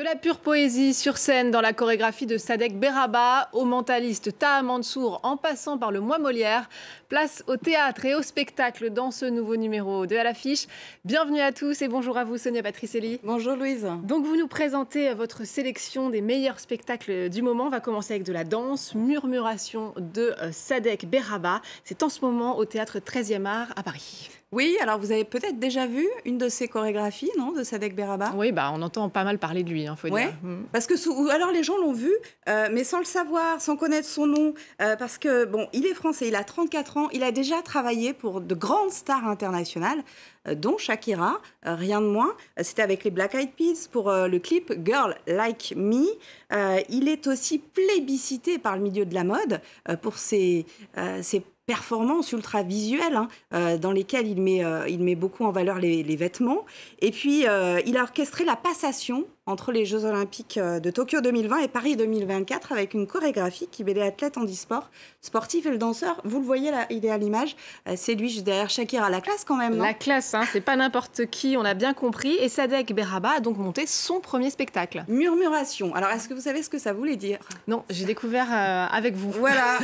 De la pure poésie sur scène dans la chorégraphie de Sadek Berraba, au mentaliste Taha Mansour en passant par le Moi Molière. Place au théâtre et au spectacle dans ce nouveau numéro de À l'affiche. Bienvenue à tous et bonjour à vous Sonia Patricelli. Bonjour Louise. Donc vous nous présentez votre sélection des meilleurs spectacles du moment. On va commencer avec de la danse, Murmuration de Sadek Berraba. C'est en ce moment au théâtre 13e art à Paris. Oui, alors vous avez peut-être déjà vu une de ses chorégraphies, non, de Sadek Berraba? Oui, on entend pas mal parler de lui, faut dire. Parce que alors les gens l'ont vu, mais sans le savoir, sans connaître son nom, parce que bon, il est français, il a 34 ans, il a déjà travaillé pour de grandes stars internationales, dont Shakira, rien de moins. C'était avec les Black Eyed Peas pour le clip Girl Like Me. Il est aussi plébiscité par le milieu de la mode pour ses performances ultra visuelles dans lesquelles il met beaucoup en valeur les vêtements. Et puis, il a orchestré la passation entre les Jeux Olympiques de Tokyo 2020 et Paris 2024 avec une chorégraphie qui met les athlètes handisport, sportifs et le danseur. Vous le voyez là, il est à l'image. C'est lui juste derrière Shakira. La classe quand même, non? La classe, c'est pas n'importe qui, on a bien compris. Et Sadek Berraba a donc monté son premier spectacle. Murmuration. Alors, est-ce que vous savez ce que ça voulait dire? Non, j'ai découvert avec vous. Voilà,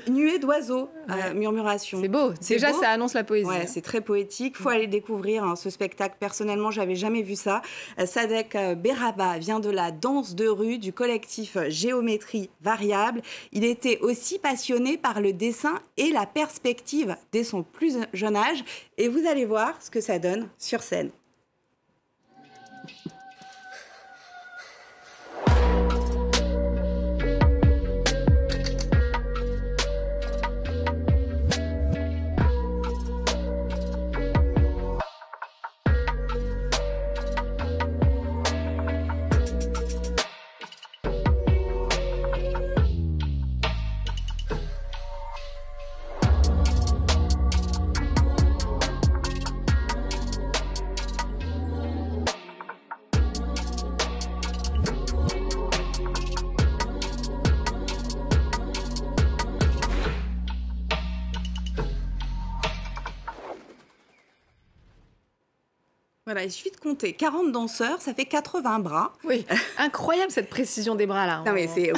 nuée d'oiseaux, murmuration. C'est beau. Déjà, beau. Ça annonce la poésie. Ouais, c'est très poétique. Faut aller découvrir ce spectacle. Personnellement, j'avais jamais vu ça. Sadek Berraba vient de la danse de rue du collectif Géométrie Variable. Il était aussi passionné par le dessin et la perspective dès son plus jeune âge. Et vous allez voir ce que ça donne sur scène. Voilà, il suffit de compter 40 danseurs, ça fait 80 bras. Oui, incroyable cette précision des bras là. Non mais c'est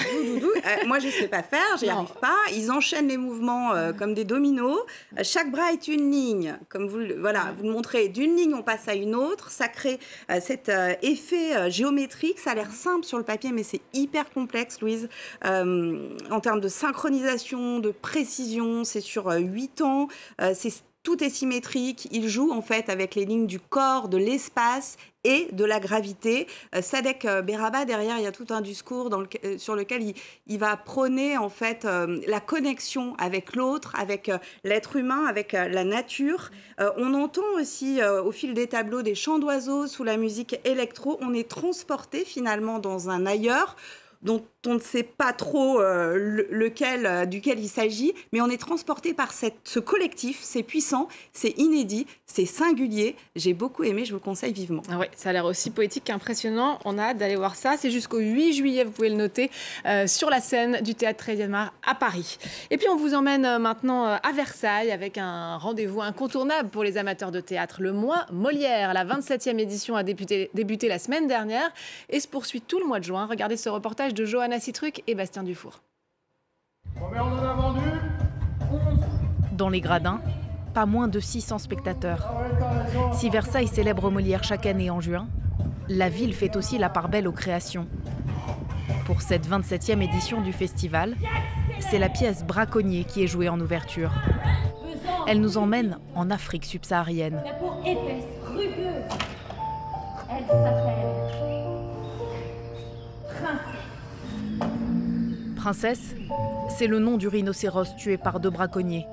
moi je ne sais pas faire, j'y arrive pas. Ils enchaînent les mouvements comme des dominos. Chaque bras est une ligne, comme vous le montrez. D'une ligne on passe à une autre, ça crée cet effet géométrique. Ça a l'air simple sur le papier mais c'est hyper complexe, Louise. En termes de synchronisation, de précision, c'est sur 8 ans. Tout est symétrique, il joue en fait avec les lignes du corps, de l'espace et de la gravité. Sadek Berraba, derrière, il y a tout un discours sur lequel il va prôner en fait la connexion avec l'autre, avec l'être humain, avec la nature. On entend aussi au fil des tableaux des chants d'oiseaux sous la musique électro. On est transporté finalement dans un ailleurs dont on ne sait pas trop duquel il s'agit, mais on est transporté par ce collectif, c'est puissant, c'est inédit, c'est singulier. J'ai beaucoup aimé, je vous le conseille vivement. Ah ouais, ça a l'air aussi poétique qu'impressionnant, on a hâte d'aller voir ça. C'est jusqu'au 8 juillet, vous pouvez le noter, sur la scène du théâtre 13e art à Paris. Et puis on vous emmène maintenant à Versailles avec un rendez-vous incontournable pour les amateurs de théâtre. Le Moi Molière, la 27e édition a débuté la semaine dernière et se poursuit tout le mois de juin. Regardez ce reportage de Johanna Citruc et Bastien Dufour. Combien on en a vendu? 11. Dans les gradins, pas moins de 600 spectateurs. Si Versailles célèbre Molière chaque année en juin, la ville fait aussi la part belle aux créations. Pour cette 27e édition du festival, c'est la pièce Braconnier qui est jouée en ouverture. Elle nous emmène en Afrique subsaharienne. La peau épaisse, rugueuse. Elle s'appelle Princesse, c'est le nom du rhinocéros tué par 2 braconniers.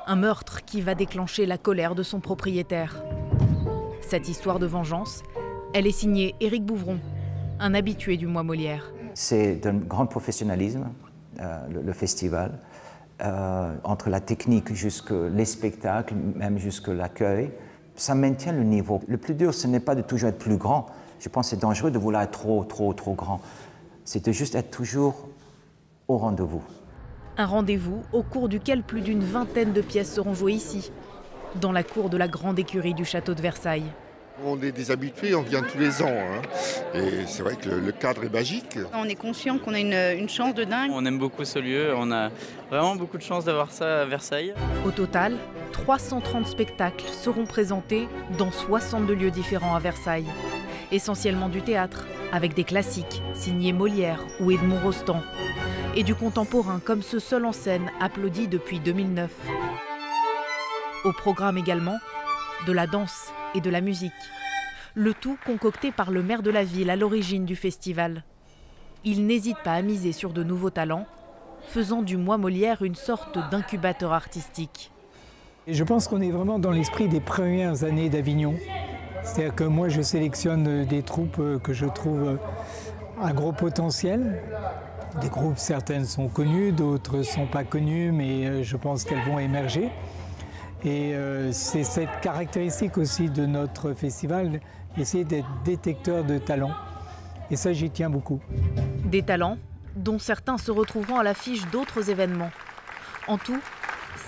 Un meurtre qui va déclencher la colère de son propriétaire. Cette histoire de vengeance, elle est signée Éric Bouvron, un habitué du Moi Molière. C'est d'un grand professionnalisme, le festival, entre la technique jusque les spectacles, même jusque l'accueil. Ça maintient le niveau. Le plus dur, ce n'est pas de toujours être plus grand. Je pense que c'est dangereux de vouloir être trop grand. C'est de juste être toujours au rendez-vous. Un rendez-vous au cours duquel plus d'20 de pièces seront jouées ici, dans la cour de la grande écurie du château de Versailles. On est des habitués, on vient tous les ans. Hein. Et c'est vrai que le cadre est magique. On est conscient qu'on a une chance de dingue. On aime beaucoup ce lieu, on a vraiment beaucoup de chance d'avoir ça à Versailles. Au total, 330 spectacles seront présentés dans 62 lieux différents à Versailles. Essentiellement du théâtre, avec des classiques signés Molière ou Edmond Rostand, et du contemporain comme ce seul en scène applaudi depuis 2009. Au programme également, de la danse et de la musique. Le tout concocté par le maire de la ville à l'origine du festival. Il n'hésite pas à miser sur de nouveaux talents, faisant du Mois Molière une sorte d'incubateur artistique. Et je pense qu'on est vraiment dans l'esprit des premières années d'Avignon. C'est-à-dire que moi je sélectionne des troupes que je trouve à gros potentiel. Des groupes, certaines sont connues, d'autres ne sont pas connues, mais je pense qu'elles vont émerger. Et c'est cette caractéristique aussi de notre festival, essayer d'être détecteur de talents. Et ça, j'y tiens beaucoup. Des talents dont certains se retrouveront à l'affiche d'autres événements. En tout,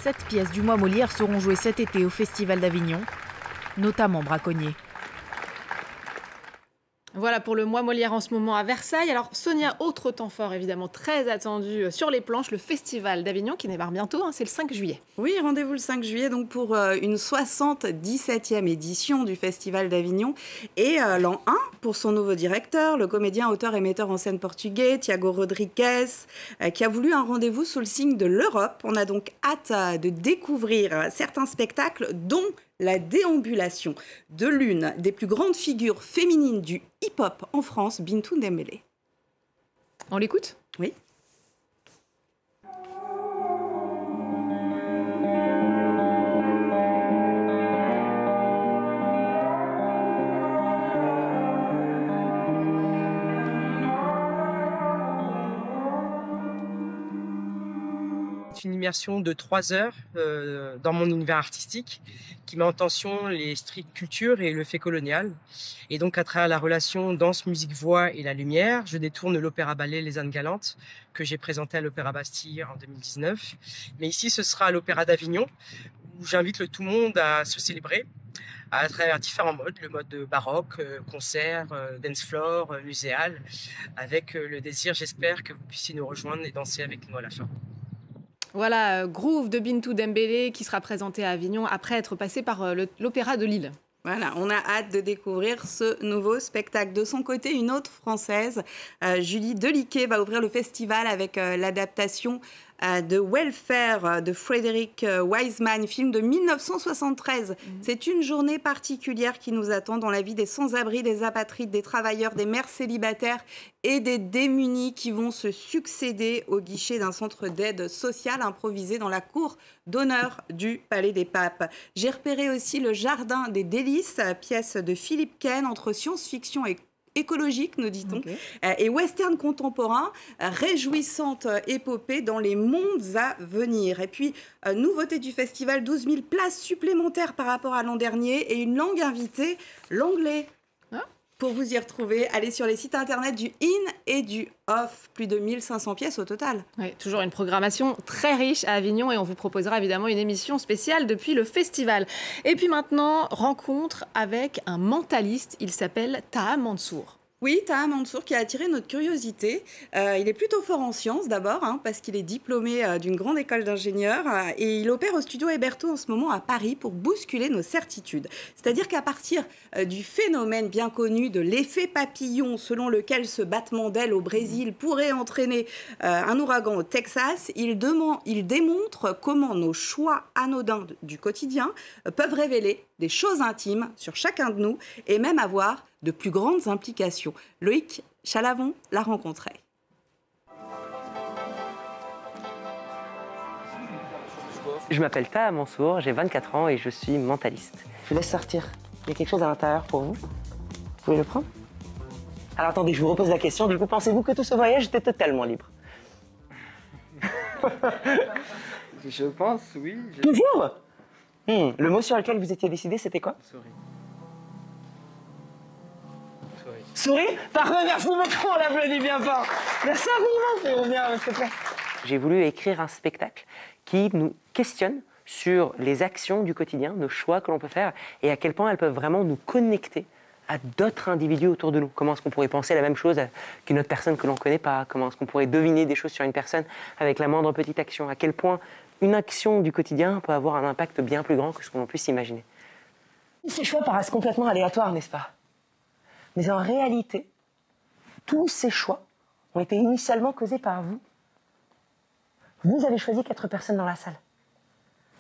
7 pièces du Mois Molière seront jouées cet été au Festival d'Avignon, notamment Braconnier. Voilà pour le Mois Molière en ce moment à Versailles. Alors Sonia, autre temps fort évidemment très attendu sur les planches, le Festival d'Avignon qui démarre bientôt, hein, c'est le 5 juillet. Oui, rendez-vous le 5 juillet donc pour une 77e édition du Festival d'Avignon. Et l'an 1, pour son nouveau directeur, le comédien, auteur et metteur en scène portugais Tiago Rodrigues, qui a voulu un rendez-vous sous le signe de l'Europe. On a donc hâte de découvrir certains spectacles, dont la déambulation de l'une des plus grandes figures féminines du hip-hop en France, Bintou Dembélé. On l'écoute ? Oui. C'est une immersion de 3 heures dans mon univers artistique qui met en tension les street cultures et le fait colonial. Et donc à travers la relation danse, musique, voix et la lumière, je détourne l'opéra-ballet Les Ânes Galantes que j'ai présenté à l'Opéra Bastille en 2019. Mais ici, ce sera à l'Opéra d'Avignon où j'invite le tout le monde à se célébrer à travers différents modes, le mode baroque, concert, dance floor, muséal, avec le désir, j'espère, que vous puissiez nous rejoindre et danser avec nous à la fin. Voilà, Groove de Bintou Dembélé qui sera présenté à Avignon après être passé par l'Opéra de Lille. Voilà, on a hâte de découvrir ce nouveau spectacle. De son côté, une autre Française, Julie Deliquet, va ouvrir le festival avec l'adaptation de Welfare de Frédéric Wiseman, film de 1973. C'est une journée particulière qui nous attend dans la vie des sans-abri, des apatrides, des travailleurs, des mères célibataires et des démunis qui vont se succéder au guichet d'un centre d'aide sociale improvisé dans la cour d'honneur du Palais des Papes. J'ai repéré aussi Le Jardin des Délices, pièce de Philippe Ken entre science-fiction et écologique, nous dit-on, et western contemporain, réjouissante épopée dans les mondes à venir. Et puis, nouveauté du festival, 12 000 places supplémentaires par rapport à l'an dernier et une langue invitée, l'anglais. Pour vous y retrouver, allez sur les sites internet du In et du Off. Plus de 1500 pièces au total. Oui, toujours une programmation très riche à Avignon et on vous proposera évidemment une émission spéciale depuis le festival. Et puis maintenant, rencontre avec un mentaliste. Il s'appelle Taha Mansour. Oui, Taha Mansour qui a attiré notre curiosité. Il est plutôt fort en sciences d'abord, parce qu'il est diplômé d'une grande école d'ingénieurs et il opère au studio Héberto en ce moment à Paris pour bousculer nos certitudes. C'est-à-dire qu'à partir du phénomène bien connu de l'effet papillon selon lequel ce battement d'aile au Brésil pourrait entraîner un ouragan au Texas, il démontre comment nos choix anodins du quotidien peuvent révéler des choses intimes sur chacun de nous et même avoir de plus grandes implications. Loïc Chalavon l'a rencontré. Je m'appelle Taha Mansour, j'ai 24 ans et je suis mentaliste. Je vous laisse sortir. Il y a quelque chose à l'intérieur pour vous. Vous pouvez le prendre? Alors attendez, je vous repose la question. Du coup, pensez-vous que tout ce voyage était totalement libre? Je pense, oui. Toujours? Le mot sur lequel vous étiez décidé, c'était quoi? Souris. Souris? Parfait, merci beaucoup, on l'applaudit bien fort. Merci infiniment, c'est bien, s'il te plaît. J'ai voulu écrire un spectacle qui nous questionne sur les actions du quotidien, nos choix que l'on peut faire, et à quel point elles peuvent vraiment nous connecter à d'autres individus autour de nous. Comment est-ce qu'on pourrait penser la même chose qu'une autre personne que l'on ne connaît pas? Comment est-ce qu'on pourrait deviner des choses sur une personne avec la moindre petite action? À quel point une action du quotidien peut avoir un impact bien plus grand que ce qu'on puisse imaginer. Ces choix paraissent complètement aléatoires, n'est-ce pas? Mais en réalité, tous ces choix ont été initialement causés par vous. Vous avez choisi 4 personnes dans la salle,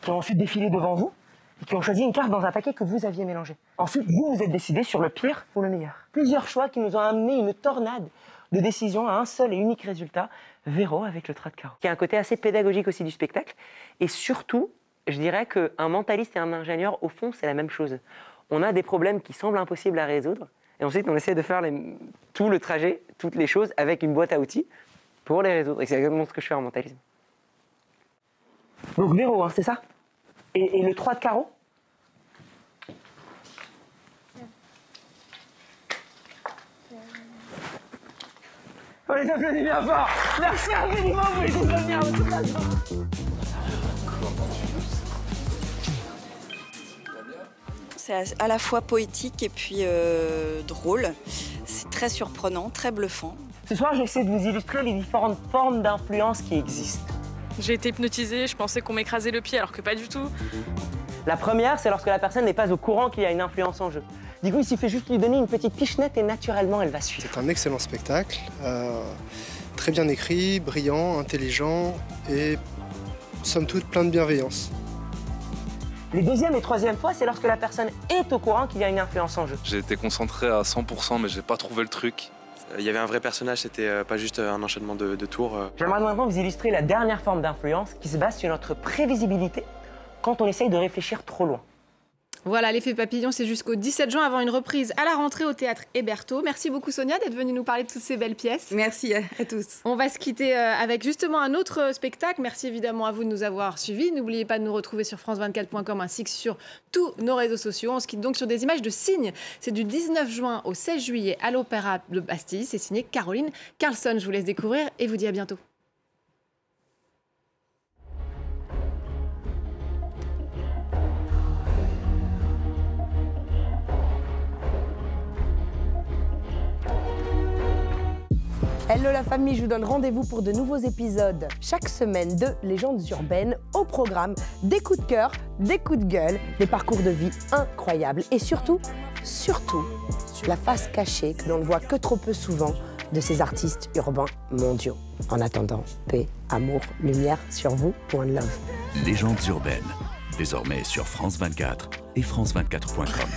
qui ont ensuite défilé devant vous, et qui ont choisi une carte dans un paquet que vous aviez mélangé. Ensuite, vous vous êtes décidé sur le pire ou le meilleur. Plusieurs choix qui nous ont amené une tornade de décisions à un seul et unique résultat, Véro avec le 3 de carreau. Il y a un côté assez pédagogique aussi du spectacle, et surtout, je dirais qu'un mentaliste et un ingénieur, au fond, c'est la même chose. On a des problèmes qui semblent impossibles à résoudre, et ensuite on essaie de faire tout le trajet, toutes les choses, avec une boîte à outils pour les résoudre. Et c'est exactement ce que je fais en mentalisme. Donc Véro, hein, c'est ça? Et le 3 de carreau? On les applaudit bien fort. Merci infiniment, vous les êtes bien toute la journée. C'est à la fois poétique et puis drôle. C'est très surprenant, très bluffant. Ce soir, j'essaie de vous illustrer les différentes formes d'influence qui existent. J'ai été hypnotisée, je pensais qu'on m'écrasait le pied alors que pas du tout. La première, c'est lorsque la personne n'est pas au courant qu'il y a une influence en jeu. Du coup, il suffit juste de lui donner une petite pichenette et naturellement, elle va suivre. C'est un excellent spectacle, très bien écrit, brillant, intelligent et, somme toute, plein de bienveillance. Les deuxième et troisième fois, c'est lorsque la personne est au courant qu'il y a une influence en jeu. J'ai été concentré à 100%, mais j'ai pas trouvé le truc. Il y avait un vrai personnage, c'était pas juste un enchaînement de tours. J'aimerais maintenant vous illustrer la dernière forme d'influence qui se base sur notre prévisibilité quand on essaye de réfléchir trop loin. Voilà, l'effet papillon, c'est jusqu'au 17 juin avant une reprise à la rentrée au Théâtre Hébertot. Merci beaucoup Sonia d'être venue nous parler de toutes ces belles pièces. Merci à tous. On va se quitter avec justement un autre spectacle. Merci évidemment à vous de nous avoir suivis. N'oubliez pas de nous retrouver sur france24.com ainsi que sur tous nos réseaux sociaux. On se quitte donc sur des images de Cygne. C'est du 19 juin au 16 juillet à l'Opéra de Bastille. C'est signé Caroline Carlson. Je vous laisse découvrir et vous dis à bientôt. Hello la famille, je vous donne rendez-vous pour de nouveaux épisodes chaque semaine de Légendes urbaines. Au programme, des coups de cœur, des coups de gueule, des parcours de vie incroyables et surtout, la face cachée que l'on ne voit que trop peu souvent de ces artistes urbains mondiaux. En attendant, paix, amour, lumière sur vous, one love. Légendes urbaines, désormais sur France 24 et France24.com.